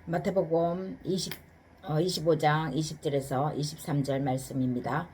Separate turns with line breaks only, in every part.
마태복음 25장 20절에서 23절 말씀입니다.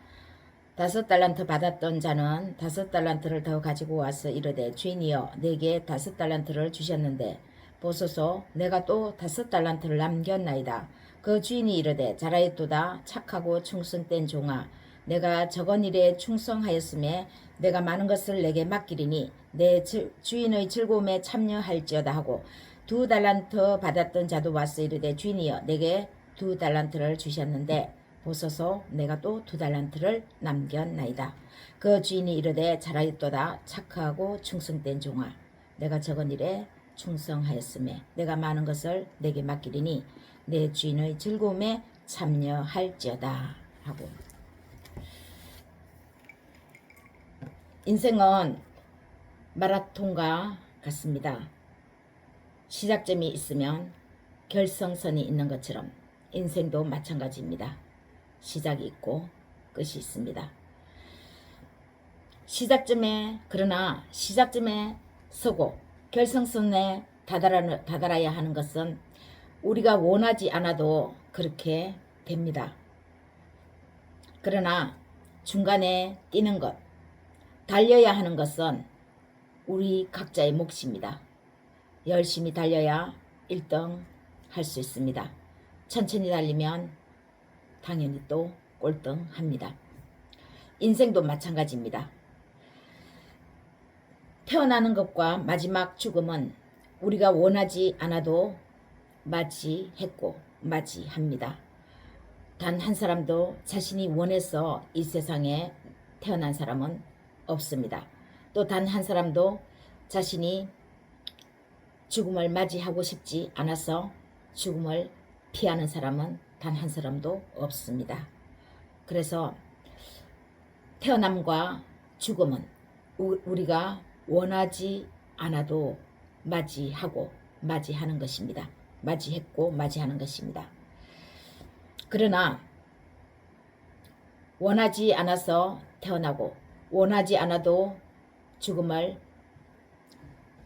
5달란트 받았던 자는 5달란트를 더 가지고 와서 이르되 주인이여 내게 5달란트를 주셨는데 보소서 내가 또 5달란트를 남겼나이다. 그 주인이 이르되 잘하였도다 착하고 충성된 종아 내가 적은 일에 충성하였음에 내가 많은 것을 내게 맡기리니 내 주인의 즐거움에 참여할지어다 하고 2달란트 받았던 자도 와서 이르되 주인이여 내게 2달란트를 주셨는데 보소서 내가 또 2달란트를 남겼나이다. 그 주인이 이르되 잘하였도다 착하고 충성된 종아 내가 적은 일에 충성하였음에 내가 많은 것을 내게 맡기리니 내 주인의 즐거움에 참여할지어다 하고, 인생은 마라톤과 같습니다. 시작점이 있으면 결성선이 있는 것처럼 인생도 마찬가지입니다. 시작이 있고 끝이 있습니다. 그러나 시작점에 서고 결성선에 다다라야 하는 것은 우리가 원하지 않아도 그렇게 됩니다. 그러나 중간에 뛰는 것, 달려야 하는 것은 우리 각자의 몫입니다. 열심히 달려야 1등 할 수 있습니다. 천천히 달리면 당연히 또 꼴등 합니다. 인생도 마찬가지입니다. 태어나는 것과 마지막 죽음은 우리가 원하지 않아도 맞이했고 맞이합니다. 단 한 사람도 자신이 원해서 이 세상에 태어난 사람은 없습니다. 또 단 한 사람도 자신이 죽음을 맞이하고 싶지 않아서 죽음을 피하는 사람은 단 한 사람도 없습니다. 그래서 태어남과 죽음은 우리가 원하지 않아도 맞이하고 맞이하는 것입니다. 맞이했고 맞이하는 것입니다. 그러나 원하지 않아서 태어나고 원하지 않아도 죽음을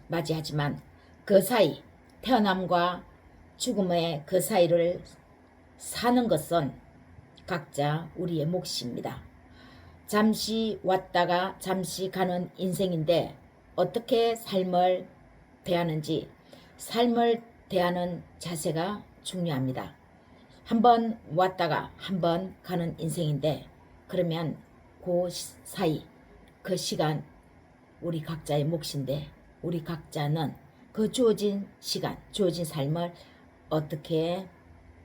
맞이하지만 그 사이, 태어남과 죽음의 그 사이를 사는 것은 각자 우리의 몫입니다. 잠시 왔다가 잠시 가는 인생인데 어떻게 삶을 대하는지, 삶을 대하는 자세가 중요합니다. 한번 왔다가 한번 가는 인생인데 그러면 그 사이, 그 시간 우리 각자의 몫인데 우리 각자는 그 주어진 시간, 주어진 삶을 어떻게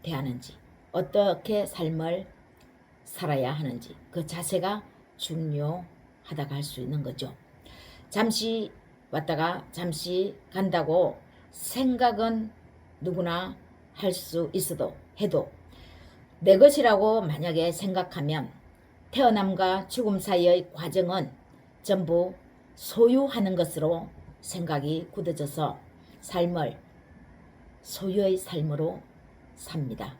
대하는지, 어떻게 삶을 살아야 하는지 그 자세가 중요하다고 할 수 있는 거죠. 잠시 왔다가 잠시 간다고 생각은 누구나 할 수 있어도 해도 내 것이라고 만약에 생각하면 태어남과 죽음 사이의 과정은 전부 소유하는 것으로 생각이 굳어져서 삶을 소유의 삶으로 삽니다.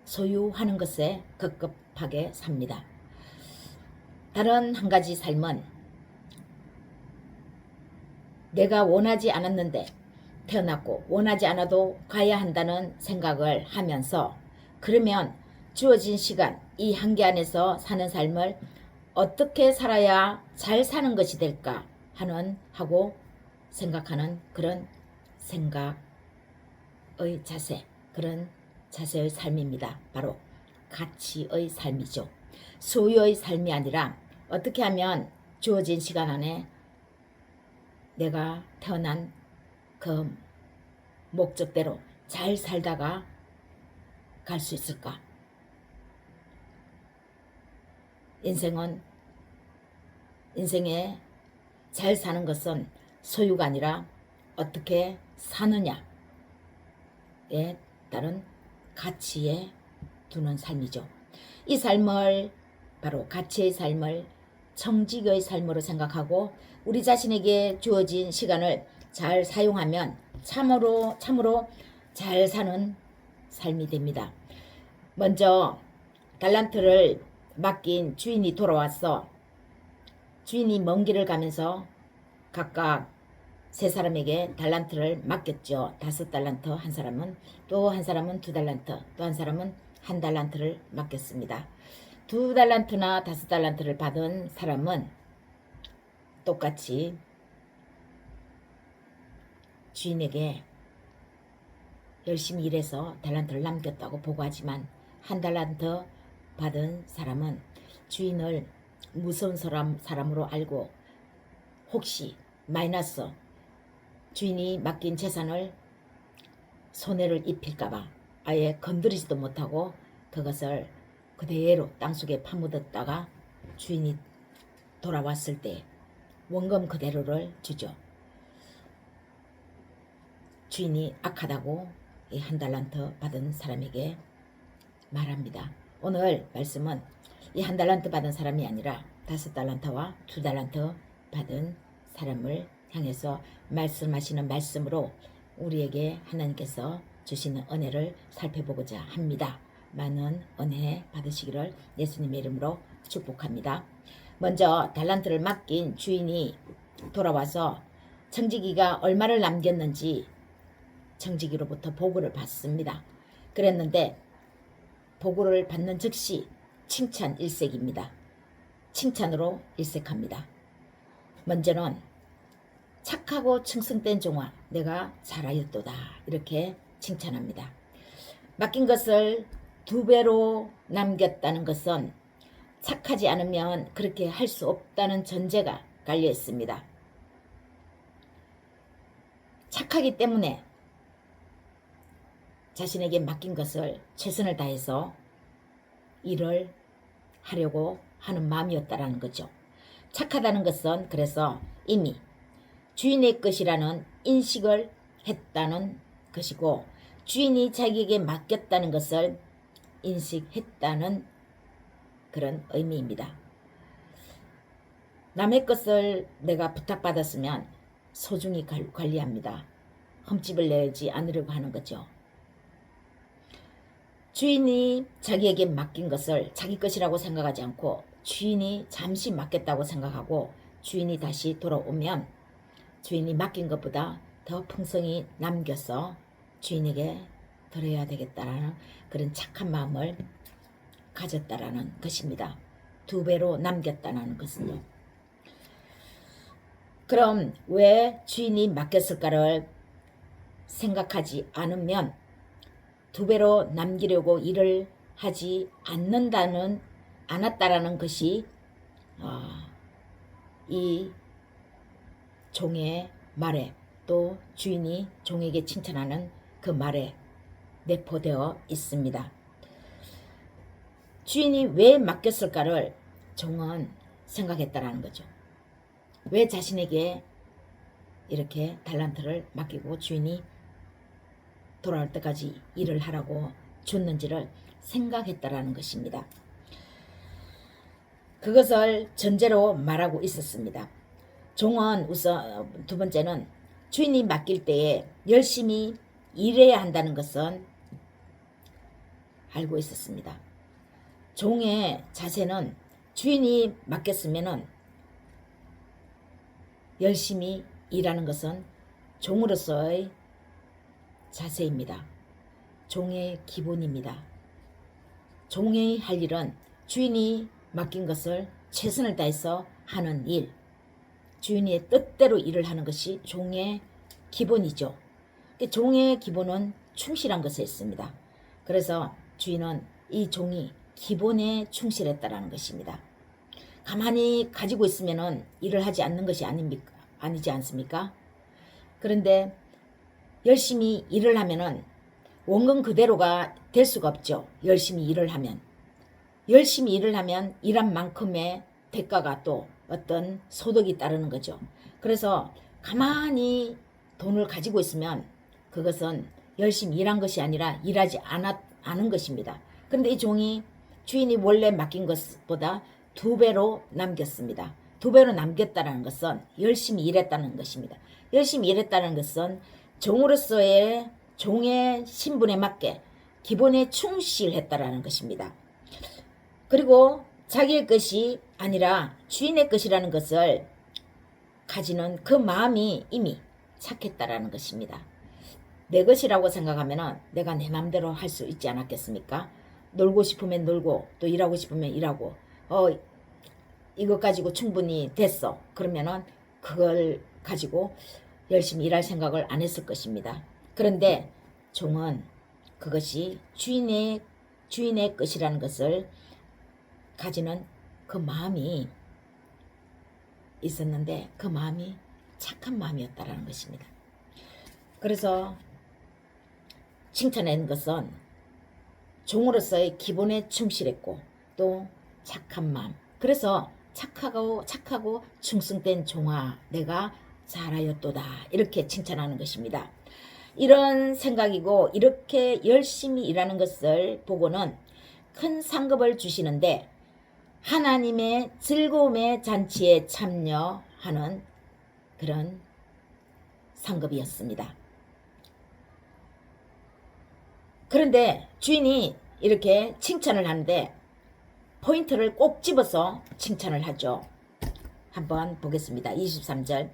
소유하는 것에 급급하게 삽니다. 다른 한 가지 삶은 내가 원하지 않았는데 태어났고 원하지 않아도 가야 한다는 생각을 하면서 그러면 주어진 시간 이 한계 안에서 사는 삶을 어떻게 살아야 잘 사는 것이 될까 하고 생각하는 그런 생각의 자세, 그런 자세의 삶입니다. 바로 가치의 삶이죠. 소유의 삶이 아니라 어떻게 하면 주어진 시간 안에 내가 태어난 그 목적대로 잘 살다가 갈 수 있을까? 인생에 잘 사는 것은 소유가 아니라 어떻게 사느냐에 따른 가치에 두는 삶이죠. 이 삶을 바로 가치의 삶을 청지기의 삶으로 생각하고 우리 자신에게 주어진 시간을 잘 사용하면 참으로 잘 사는 삶이 됩니다. 먼저 달란트를 맡긴 주인이 돌아왔어. 주인이 먼 길을 가면서 각각 세 사람에게 달란트를 맡겼죠. 5달란트 한 사람은, 또 한 사람은 2달란트, 또 한 사람은 1달란트를 맡겼습니다. 2달란트나 5달란트를 받은 사람은 똑같이 주인에게 열심히 일해서 달란트를 남겼다고 보고하지만 1달란트 받은 사람은 주인을 무서운 사람으로 알고 혹시 마이너스 주인이 맡긴 재산을 손해를 입힐까봐 아예 건드리지도 못하고 그것을 그대로 땅속에 파묻었다가 주인이 돌아왔을 때 원금 그대로를 주죠. 주인이 악하다고 이 1달란트 받은 사람에게 말합니다. 오늘 말씀은 이 1달란트 받은 사람이 아니라 5달란트와 2달란트 받은 사람을 향해서 말씀하시는 말씀으로 우리에게 하나님께서 주시는 은혜를 살펴보고자 합니다. 많은 은혜 받으시기를 예수님의 이름으로 축복합니다. 먼저 달란트를 맡긴 주인이 돌아와서 청지기가 얼마를 남겼는지 청지기로부터 보고를 받습니다. 그랬는데 보고를 받는 즉시 칭찬 일색입니다. 칭찬으로 일색합니다. 먼저는 착하고 충성된 종아 내가 잘하였도다 이렇게 칭찬합니다. 맡긴 것을 2배로 남겼다는 것은 착하지 않으면 그렇게 할 수 없다는 전제가 깔려 있습니다. 착하기 때문에 자신에게 맡긴 것을 최선을 다해서 일을 하려고 하는 마음이었다라는 거죠. 착하다는 것은 그래서 이미 주인의 것이라는 인식을 했다는 것이고 주인이 자기에게 맡겼다는 것을 인식했다는 그런 의미입니다. 남의 것을 내가 부탁받았으면 소중히 관리합니다. 흠집을 내지 않으려고 하는 거죠. 주인이 자기에게 맡긴 것을 자기 것이라고 생각하지 않고 주인이 잠시 맡겼다고 생각하고 주인이 다시 돌아오면 주인이 맡긴 것보다 더 풍성히 남겨서 주인에게 드려야 되겠다라는 그런 착한 마음을 가졌다라는 것입니다. 2배로 남겼다는 것은요. 그럼 왜 주인이 맡겼을까를 생각하지 않으면 2배로 남기려고 일을 하지 않았다라는 것이 이 종의 말에 또 주인이 종에게 칭찬하는 그 말에 내포되어 있습니다. 주인이 왜 맡겼을까를 종은 생각했다라는 거죠. 왜 자신에게 이렇게 달란트를 맡기고 주인이 돌아올 때까지 일을 하라고 줬는지를 생각했다라는 것입니다. 그것을 전제로 말하고 있었습니다. 종은 우선 2번째는 주인이 맡길 때에 열심히 일해야 한다는 것은 알고 있었습니다. 종의 자세는 주인이 맡겼으면 열심히 일하는 것은 종으로서의 자세입니다. 종의 기본입니다. 종이 할 일은 주인이 맡긴 것을 최선을 다해서 하는 일, 주인의 뜻대로 일을 하는 것이 종의 기본이죠. 종의 기본은 충실한 것에 있습니다. 그래서 주인은 이 종이 기본에 충실했다라는 것입니다. 가만히 가지고 있으면 일을 하지 않는 것이 아니지 않습니까? 그런데 열심히 일을 하면은 원금 그대로가 될 수가 없죠. 열심히 일을 하면. 열심히 일을 하면 일한 만큼의 대가가 또 어떤 소득이 따르는 거죠. 그래서 가만히 돈을 가지고 있으면 그것은 열심히 일한 것이 아니라 일하지 않은 것입니다. 그런데 이 종이 주인이 원래 맡긴 것보다 2배로 남겼습니다. 2배로 남겼다는 것은 열심히 일했다는 것입니다. 열심히 일했다는 것은 종으로서의 종의 신분에 맞게 기본에 충실했다라는 것입니다. 그리고 자기의 것이 아니라 주인의 것이라는 것을 가지는 그 마음이 이미 착했다라는 것입니다. 내 것이라고 생각하면은 내가 내 마음대로 할 수 있지 않았겠습니까? 놀고 싶으면 놀고 또 일하고 싶으면 일하고 이것 가지고 충분히 됐어. 그러면은 그걸 가지고 열심히 일할 생각을 안 했을 것입니다. 그런데 종은 그것이 주인의 것이라는 것을 가지는 그 마음이 있었는데 그 마음이 착한 마음이었다라는 것입니다. 그래서 칭찬하는 것은 종으로서의 기본에 충실했고 또 착한 마음. 그래서 착하고 충성된 종아 내가 잘하였도다 이렇게 칭찬하는 것입니다. 이런 생각이고 이렇게 열심히 일하는 것을 보고는 큰 상급을 주시는데 하나님의 즐거움의 잔치에 참여하는 그런 상급이었습니다. 그런데 주인이 이렇게 칭찬을 하는데 포인트를 꼭 집어서 칭찬을 하죠. 한번 보겠습니다. 23절.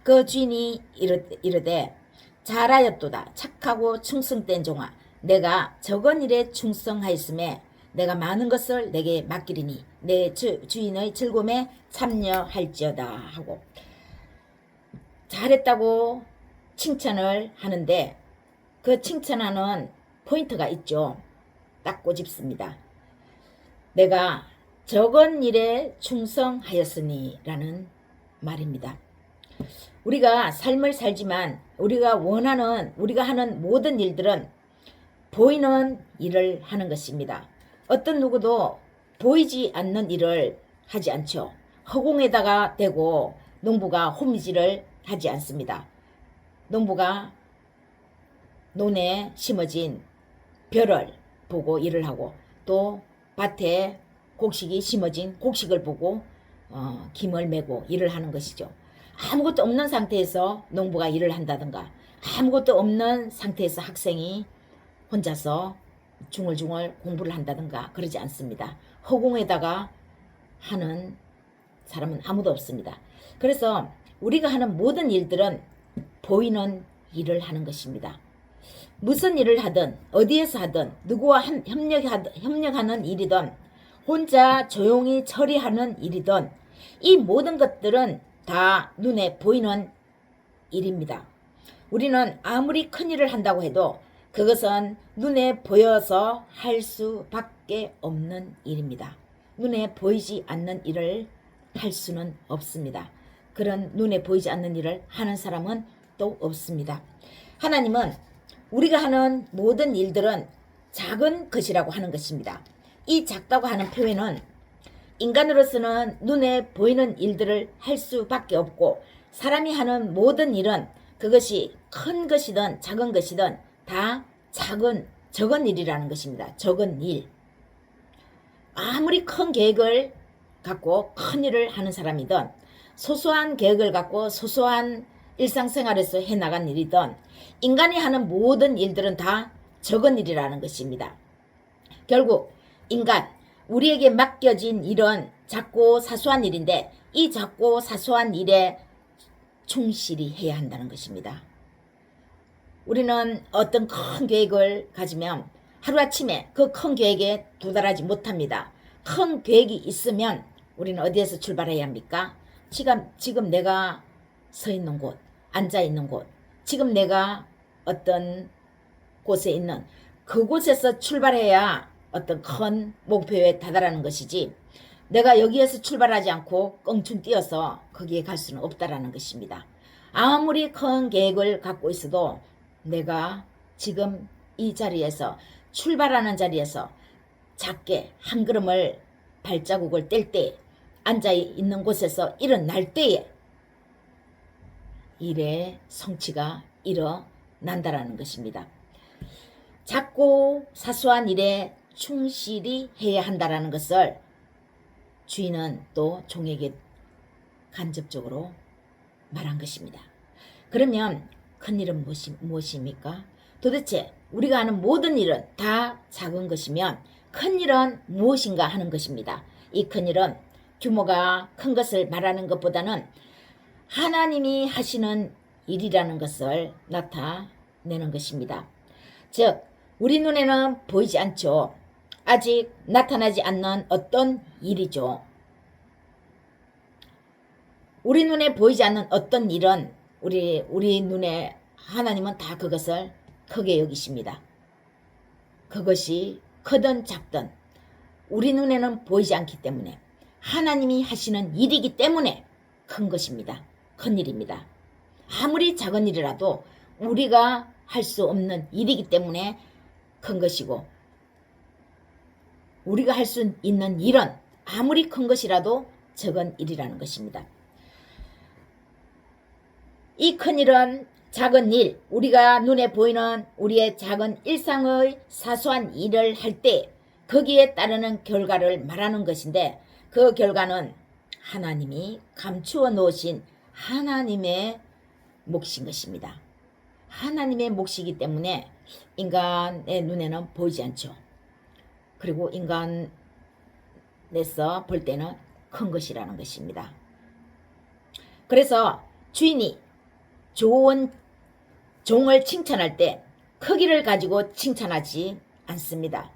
그 주인이 이르되 잘하였도다. 착하고 충성된 종아 내가 적은 일에 충성하였음에 내가 많은 것을 내게 맡기리니 내 주인의 즐거움에 참여할지어다 하고 잘했다고 칭찬을 하는데 그 칭찬하는 포인트가 있죠. 딱 꼬집습니다. 내가 적은 일에 충성하였으니 라는 말입니다. 우리가 삶을 살지만 우리가 하는 모든 일들은 보이는 일을 하는 것입니다. 어떤 누구도 보이지 않는 일을 하지 않죠. 허공에다가 대고 농부가 호미질을 하지 않습니다. 농부가 논에 심어진 벼를 보고 일을 하고 또 밭에 곡식이 심어진 곡식을 보고 김을 메고 일을 하는 것이죠. 아무것도 없는 상태에서 농부가 일을 한다든가 아무것도 없는 상태에서 학생이 혼자서 중얼중얼 공부를 한다든가 그러지 않습니다. 허공에다가 하는 사람은 아무도 없습니다. 그래서 우리가 하는 모든 일들은 보이는 일을 하는 것입니다. 무슨 일을 하든 어디에서 하든 누구와 협력하는 일이든 혼자 조용히 처리하는 일이든 이 모든 것들은 다 눈에 보이는 일입니다. 우리는 아무리 큰 일을 한다고 해도 그것은 눈에 보여서 할 수밖에 없는 일입니다. 눈에 보이지 않는 일을 할 수는 없습니다. 그런 눈에 보이지 않는 일을 하는 사람은 또 없습니다. 하나님은 우리가 하는 모든 일들은 작은 것이라고 하는 것입니다. 이 작다고 하는 표현은 인간으로서는 눈에 보이는 일들을 할 수밖에 없고 사람이 하는 모든 일은 그것이 큰 것이든 작은 것이든 다 적은 일이라는 것입니다. 적은 일. 아무리 큰 계획을 갖고 큰 일을 하는 사람이든 소소한 계획을 갖고 소소한 일상생활에서 해나간 일이든 인간이 하는 모든 일들은 다 적은 일이라는 것입니다. 결국 우리에게 맡겨진 일은 작고 사소한 일인데 이 작고 사소한 일에 충실히 해야 한다는 것입니다. 우리는 어떤 큰 계획을 가지면 하루아침에 그 큰 계획에 도달하지 못합니다. 큰 계획이 있으면 우리는 어디에서 출발해야 합니까? 지금 내가 서 있는 곳, 앉아 있는 곳, 지금 내가 어떤 곳에 있는 그곳에서 출발해야 어떤 큰 목표에 다다르는 것이지 내가 여기에서 출발하지 않고 껑충 뛰어서 거기에 갈 수는 없다라는 것입니다. 아무리 큰 계획을 갖고 있어도 내가 지금 이 자리에서 출발하는 자리에서 작게 한 걸음을 발자국을 뗄 때 앉아 있는 곳에서 일어날 때에 일의 성취가 일어난다라는 것입니다. 작고 사소한 일에 충실히 해야 한다라는 것을 주인은 또 종에게 간접적으로 말한 것입니다. 그러면 큰 일은 무엇입니까? 도대체 우리가 하는 모든 일은 다 작은 것이면 큰 일은 무엇인가 하는 것입니다. 이 큰 일은 규모가 큰 것을 말하는 것보다는 하나님이 하시는 일이라는 것을 나타내는 것입니다. 즉 우리 눈에는 보이지 않죠. 아직 나타나지 않는 어떤 일이죠. 우리 눈에 보이지 않는 어떤 일은 우리 눈에 하나님은 다 그것을 크게 여기십니다. 그것이 크든 작든 우리 눈에는 보이지 않기 때문에 하나님이 하시는 일이기 때문에 큰 것입니다. 큰 일입니다. 아무리 작은 일이라도 우리가 할 수 없는 일이기 때문에 큰 것이고, 우리가 할 수 있는 일은 아무리 큰 것이라도 적은 일이라는 것입니다. 이 큰 일은 작은 일, 우리가 눈에 보이는 우리의 작은 일상의 사소한 일을 할 때 거기에 따르는 결과를 말하는 것인데, 그 결과는 하나님이 감추어 놓으신 하나님의 몫인 것입니다. 하나님의 몫이기 때문에 인간의 눈에는 보이지 않죠. 그리고 인간에서 볼 때는 큰 것이라는 것입니다. 그래서 주인이 좋은 종을 칭찬할 때 크기를 가지고 칭찬하지 않습니다.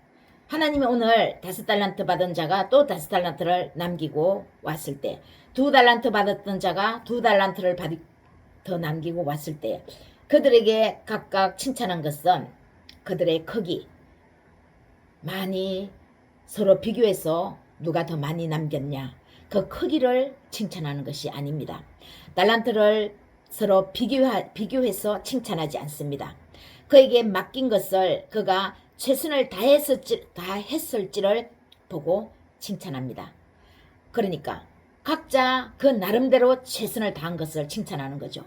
하나님이 오늘 5달란트 받은 자가 또 5달란트를 남기고 왔을 때, 2달란트 받았던 자가 2달란트를 더 남기고 왔을 때 그들에게 각각 칭찬한 것은 그들의 크기, 많이 서로 비교해서 누가 더 많이 남겼냐, 그 크기를 칭찬하는 것이 아닙니다. 달란트를 서로 비교해서 칭찬하지 않습니다. 그에게 맡긴 것을 그가 최선을 다했을지를 보고 칭찬합니다. 그러니까 각자 그 나름대로 최선을 다한 것을 칭찬하는 거죠.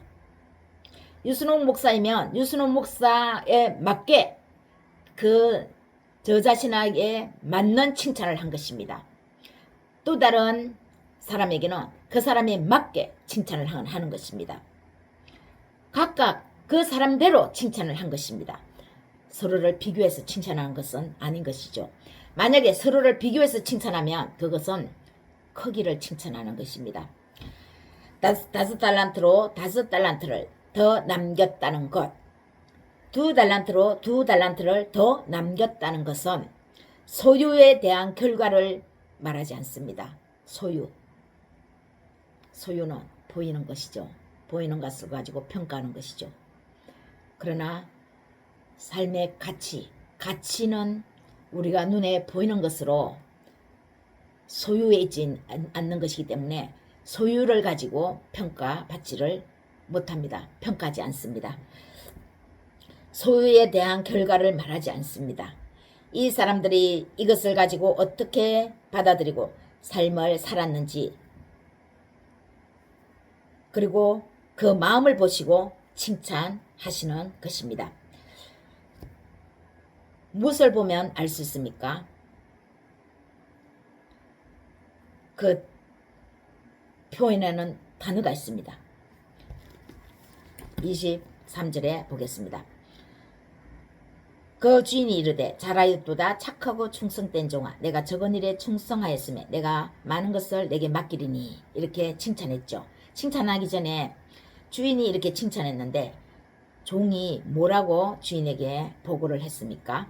유순옥 목사이면 유순옥 목사에 맞게 저 자신에게 맞는 칭찬을 한 것입니다. 또 다른 사람에게는 그 사람에 맞게 칭찬을 하는 것입니다. 각각 그 사람대로 칭찬을 한 것입니다. 서로를 비교해서 칭찬하는 것은 아닌 것이죠. 만약에 서로를 비교해서 칭찬하면 그것은 크기를 칭찬하는 것입니다. 5달란트로 5달란트를 더 남겼다는 것, 2달란트로 2달란트를 더 남겼다는 것은 소유에 대한 결과를 말하지 않습니다. 소유는 보이는 것이죠. 보이는 것을 가지고 평가하는 것이죠. 그러나 삶의 가치는 우리가 눈에 보이는 것으로 소유에 있지 않는 것이기 때문에 소유를 가지고 평가받지를 못합니다. 평가하지 않습니다. 소유에 대한 결과를 말하지 않습니다. 이 사람들이 이것을 가지고 어떻게 받아들이고 삶을 살았는지, 그리고 그 마음을 보시고 칭찬하시는 것입니다. 무엇을 보면 알 수 있습니까? 그 표현에는 단어가 있습니다. 23절에 보겠습니다. 그 주인이 이르되 잘하였도다 착하고 충성된 종아, 내가 적은 일에 충성하였으며 내가 많은 것을 내게 맡기리니, 이렇게 칭찬했죠. 칭찬하기 전에 주인이 이렇게 칭찬했는데 종이 뭐라고 주인에게 보고를 했습니까?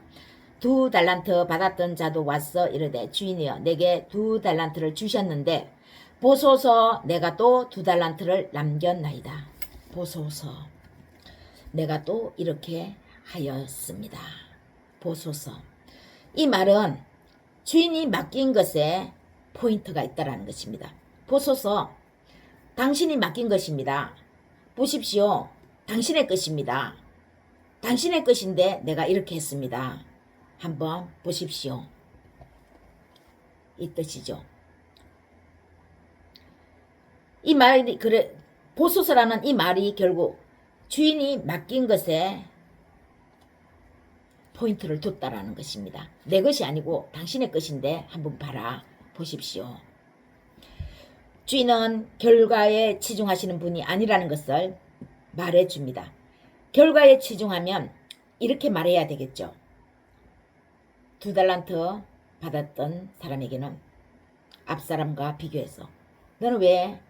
2달란트 받았던 자도 와서 이르되 주인이여 내게 2달란트를 주셨는데 보소서 내가 또 2달란트를 남겼나이다. 보소서 내가 또 이렇게 하였습니다. 보소서. 이 말은 주인이 맡긴 것에 포인트가 있다라는 것입니다. 보소서, 당신이 맡긴 것입니다. 보십시오. 당신의 것입니다. 당신의 것인데 내가 이렇게 했습니다. 한번 보십시오. 이 뜻이죠. 이 말이 보소서라는 이 말이 결국 주인이 맡긴 것에 포인트를 뒀다라는 것입니다. 내 것이 아니고 당신의 것인데 한번 봐라. 보십시오. 주인은 결과에 치중하시는 분이 아니라는 것을 말해줍니다. 결과에 치중하면 이렇게 말해야 되겠죠. 2달란트 받았던 사람에게는 앞사람과 비교해서 너는 왜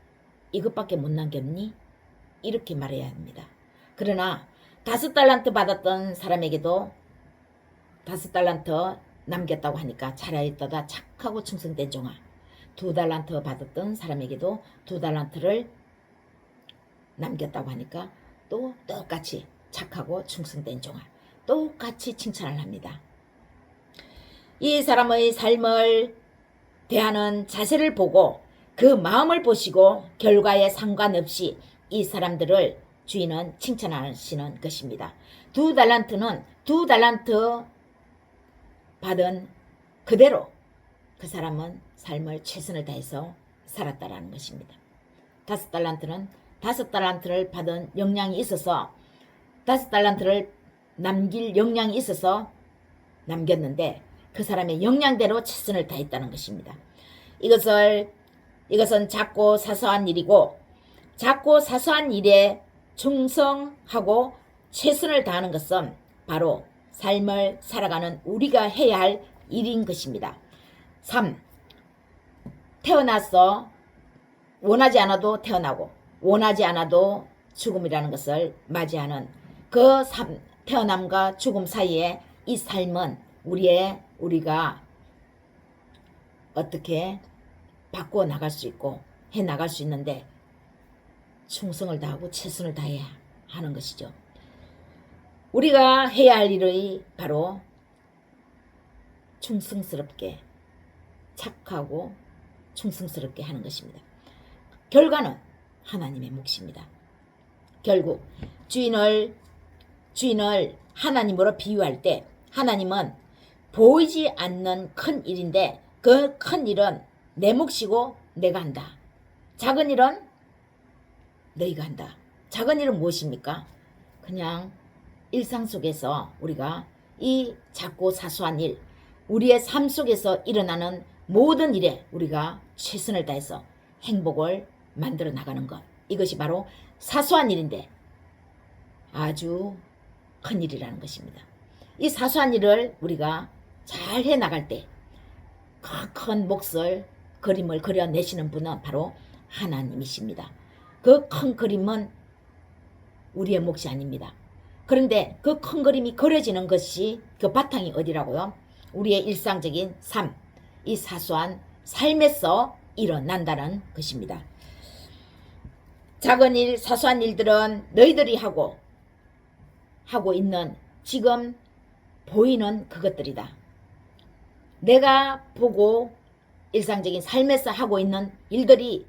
이것밖에 못 남겼니? 이렇게 말해야 합니다. 그러나 5달란트 받았던 사람에게도 5달란트 남겼다고 하니까 잘하였도다 착하고 충성된 종아. 2달란트 받았던 사람에게도 2달란트를 남겼다고 하니까 또 똑같이 착하고 충성된 종아. 똑같이 칭찬을 합니다. 이 사람의 삶을 대하는 자세를 보고 그 마음을 보시고 결과에 상관없이 이 사람들을 주인은 칭찬하시는 것입니다. 2달란트는 2달란트 받은 그대로 그 사람은 삶을 최선을 다해서 살았다라는 것입니다. 5달란트는 5달란트를 받은 역량이 있어서 5달란트를 남길 역량이 있어서 남겼는데 그 사람의 역량대로 최선을 다했다는 것입니다. 이것은 작고 사소한 일이고 작고 사소한 일에 충성하고 최선을 다하는 것은 바로 삶을 살아가는 우리가 해야 할 일인 것입니다. 3. 태어나서 원하지 않아도 태어나고 원하지 않아도 죽음이라는 것을 맞이하는 그 태어남과 죽음 사이에 이 삶은 우리가 어떻게 바꾸어 나갈 수 있고 해 나갈 수 있는데 충성을 다하고 최선을 다해야 하는 것이죠. 우리가 해야 할 일이 바로 충성스럽게 착하고 충성스럽게 하는 것입니다. 결과는 하나님의 몫입니다. 결국 주인을 하나님으로 비유할 때 하나님은 보이지 않는 큰 일인데 그 큰 일은 내 몫이고 내가 한다. 작은 일은 너희가 한다. 작은 일은 무엇입니까? 그냥 일상 속에서 우리가 이 작고 사소한 일, 우리의 삶 속에서 일어나는 모든 일에 우리가 최선을 다해서 행복을 만들어 나가는 것. 이것이 바로 사소한 일인데 아주 큰 일이라는 것입니다. 이 사소한 일을 우리가 잘 해 나갈 때 큰 몫을 그림을 그려내시는 분은 바로 하나님이십니다. 그 큰 그림은 우리의 몫이 아닙니다. 그런데 그 큰 그림이 그려지는 것이 그 바탕이 어디라고요? 우리의 일상적인 삶, 이 사소한 삶에서 일어난다는 것입니다. 작은 일, 사소한 일들은 너희들이 하고 있는 지금 보이는 그것들이다. 내가 보고 일상적인 삶에서 하고 있는 일들이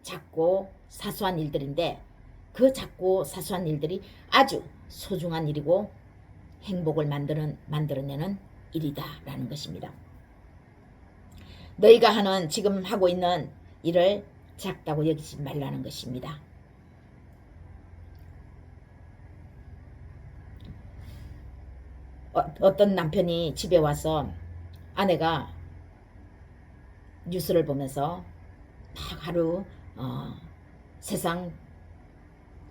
작고 사소한 일들인데 그 작고 사소한 일들이 아주 소중한 일이고 행복을 만들어내는 일이다라는 것입니다. 너희가 지금 하고 있는 일을 작다고 여기지 말라는 것입니다. 어떤 남편이 집에 와서 아내가 뉴스를 보면서 막 하루 세상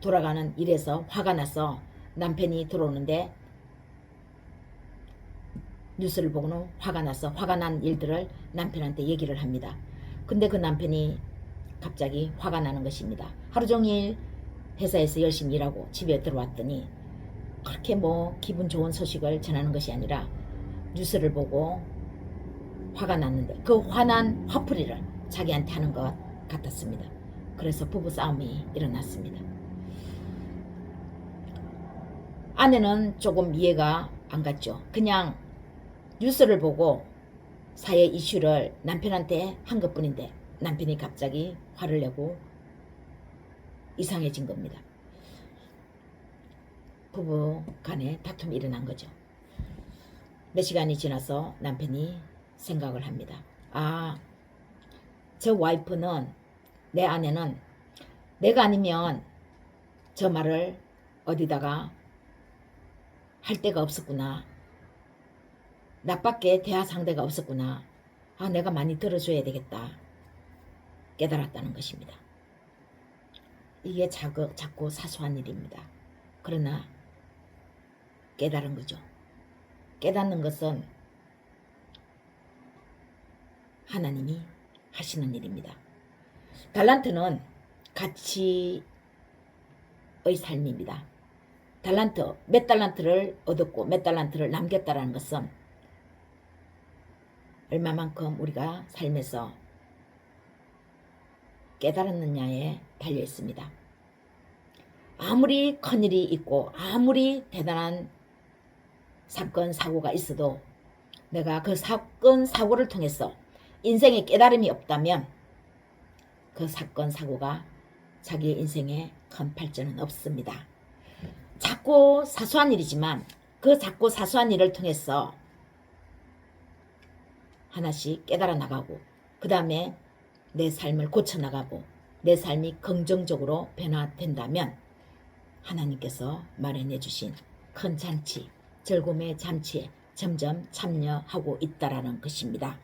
돌아가는 일에서 화가 나서 남편이 들어오는데 뉴스를 보고는 화가 나서 화가 난 일들을 남편한테 얘기를 합니다. 근데 그 남편이 갑자기 화가 나는 것입니다. 하루 종일 회사에서 열심히 일하고 집에 들어왔더니 그렇게 기분 좋은 소식을 전하는 것이 아니라 뉴스를 보고 화가 났는데 그 화난 화풀이를 자기한테 하는 것 같았습니다. 그래서 부부싸움이 일어났습니다. 아내는 조금 이해가 안 갔죠. 그냥 뉴스를 보고 사회 이슈를 남편한테 한 것뿐인데 남편이 갑자기 화를 내고 이상해진 겁니다. 부부 간에 다툼이 일어난 거죠. 몇 시간이 지나서 남편이 생각을 합니다. 저 와이프는, 내 아내는 내가 아니면 저 말을 어디다가 할 데가 없었구나. 나밖에 대화 상대가 없었구나. 내가 많이 들어줘야 되겠다. 깨달았다는 것입니다. 이게 작고 사소한 일입니다. 그러나 깨달은 거죠. 깨닫는 것은 하나님이 하시는 일입니다. 달란트는 가치의 삶입니다. 달란트, 몇 달란트를 얻었고 몇 달란트를 남겼다라는 것은 얼마만큼 우리가 삶에서 깨달았느냐에 달려 있습니다. 아무리 큰일이 있고 아무리 대단한 사건 사고가 있어도 내가 그 사건 사고를 통해서 인생에 깨달음이 없다면 그 사건 사고가 자기의 인생에 큰 발전은 없습니다. 작고 사소한 일이지만 그 작고 사소한 일을 통해서 하나씩 깨달아 나가고 그 다음에 내 삶을 고쳐나가고 내 삶이 긍정적으로 변화된다면 하나님께서 마련해 주신 큰 잔치, 즐거움의 잔치에 점점 참여하고 있다라는 것입니다.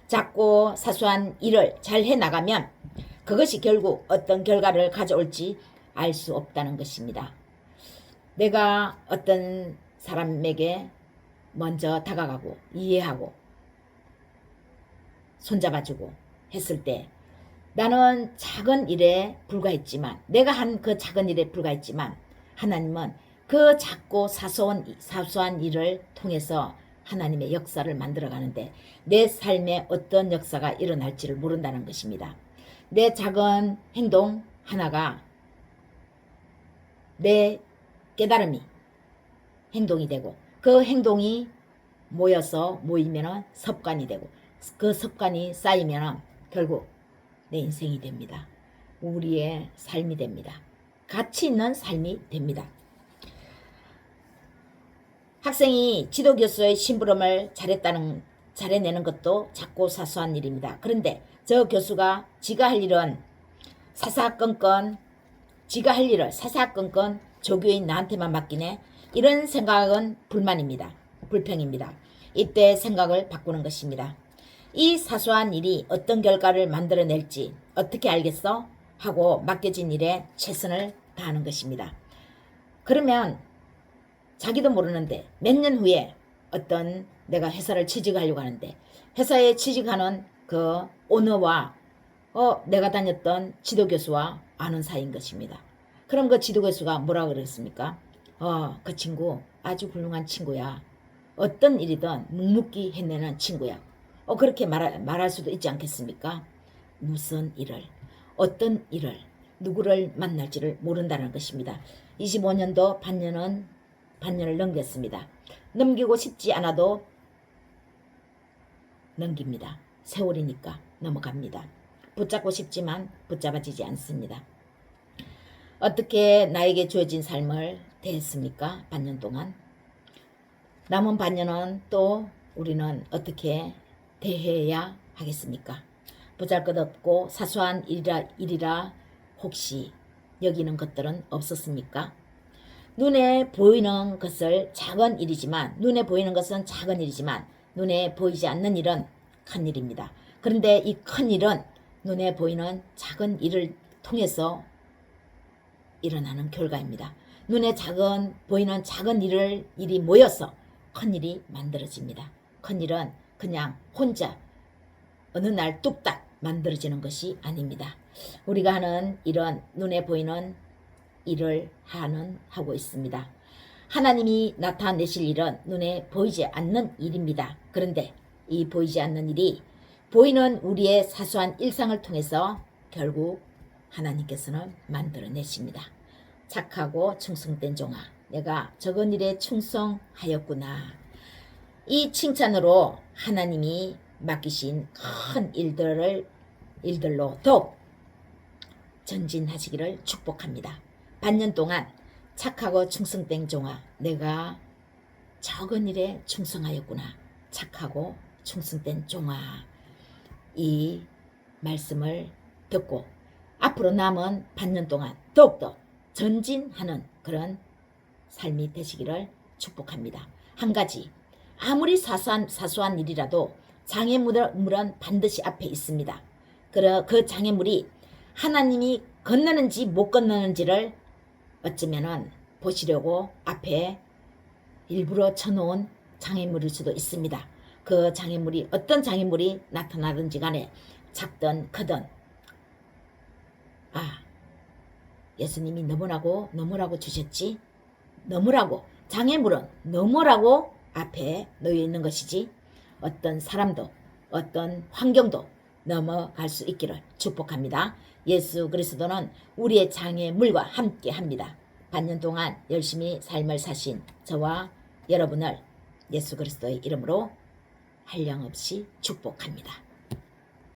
작고 사소한 일을 잘 해나가면 그것이 결국 어떤 결과를 가져올지 알 수 없다는 것입니다. 내가 어떤 사람에게 먼저 다가가고 이해하고 손잡아주고 했을 때 나는 작은 일에 불과했지만 내가 한 그 작은 일에 불과했지만 하나님은 그 작고 사소한 일을 통해서 하나님의 역사를 만들어가는데 내 삶에 어떤 역사가 일어날지를 모른다는 것입니다. 내 작은 행동 하나가 내 깨달음이 행동이 되고 그 행동이 모이면 습관이 되고 그 습관이 쌓이면 결국 내 인생이 됩니다. 우리의 삶이 됩니다. 가치 있는 삶이 됩니다. 학생이 지도교수의 심부름을 잘해내는 것도 작고 사소한 일입니다. 그런데 저 교수가 지가 할 일을 사사건건 조교인 나한테만 맡기네. 이런 생각은 불만입니다. 불평입니다. 이때 생각을 바꾸는 것입니다. 이 사소한 일이 어떤 결과를 만들어낼지 어떻게 알겠어? 하고 맡겨진 일에 최선을 다하는 것입니다. 그러면 자기도 모르는데 몇 년 후에 어떤 내가 회사를 취직하려고 하는데 회사에 취직하는 그 오너와 내가 다녔던 지도교수와 아는 사이인 것입니다. 그럼 그 지도교수가 뭐라고 그랬습니까? 그 친구 아주 훌륭한 친구야. 어떤 일이든 묵묵히 해내는 친구야. 그렇게 말할 수도 있지 않겠습니까? 무슨 일을, 어떤 일을, 누구를 만날지를 모른다는 것입니다. 25년도 반년을 넘겼습니다. 넘기고 싶지 않아도 넘깁니다. 세월이니까 넘어갑니다. 붙잡고 싶지만 붙잡아지지 않습니다. 어떻게 나에게 주어진 삶을 대했습니까? 반년 동안. 남은 반년은 또 우리는 어떻게 대해야 하겠습니까? 보잘것없고 사소한 일이라 혹시 여기는 것들은 없었습니까? 눈에 보이는 것은 작은 일이지만 눈에 보이지 않는 일은 큰 일입니다. 그런데 이 큰 일은 눈에 보이는 작은 일을 통해서 일어나는 결과입니다. 눈에 보이는 작은 일이 모여서 큰 일이 만들어집니다. 큰 일은 그냥 혼자 어느 날 뚝딱 만들어지는 것이 아닙니다. 우리가 하는 일은 눈에 보이는 일을 하고 있습니다. 하나님이 나타내실 일은 눈에 보이지 않는 일입니다. 그런데 이 보이지 않는 일이 보이는 우리의 사소한 일상을 통해서 결국 하나님께서는 만들어내십니다. 착하고 충성된 종아, 내가 적은 일에 충성하였구나. 이 칭찬으로 하나님이 맡기신 큰 일들로 더욱 전진하시기를 축복합니다. 반년 동안 착하고 충성된 종아, 내가 적은 일에 충성하였구나. 착하고 충성된 종아, 이 말씀을 듣고 앞으로 남은 반년 동안 더욱더 전진하는 그런 삶이 되시기를 축복합니다. 한 가지, 아무리 사소한 일이라도 장애물은 반드시 앞에 있습니다. 그 장애물이 하나님이 건너는지 못 건너는지를 어쩌면은 보시려고 앞에 일부러 쳐놓은 장애물일 수도 있습니다. 그 장애물이 어떤 장애물이 나타나든지 간에 작든 크든 예수님이 너무라고 주셨지? 넘으라고, 장애물은 넘으라고 앞에 놓여 있는 것이지 어떤 사람도 어떤 환경도 넘어갈 수 있기를 축복합니다. 예수 그리스도는 우리의 장애물과 함께 합니다. 반년 동안 열심히 삶을 사신 저와 여러분을 예수 그리스도의 이름으로 한량없이 축복합니다.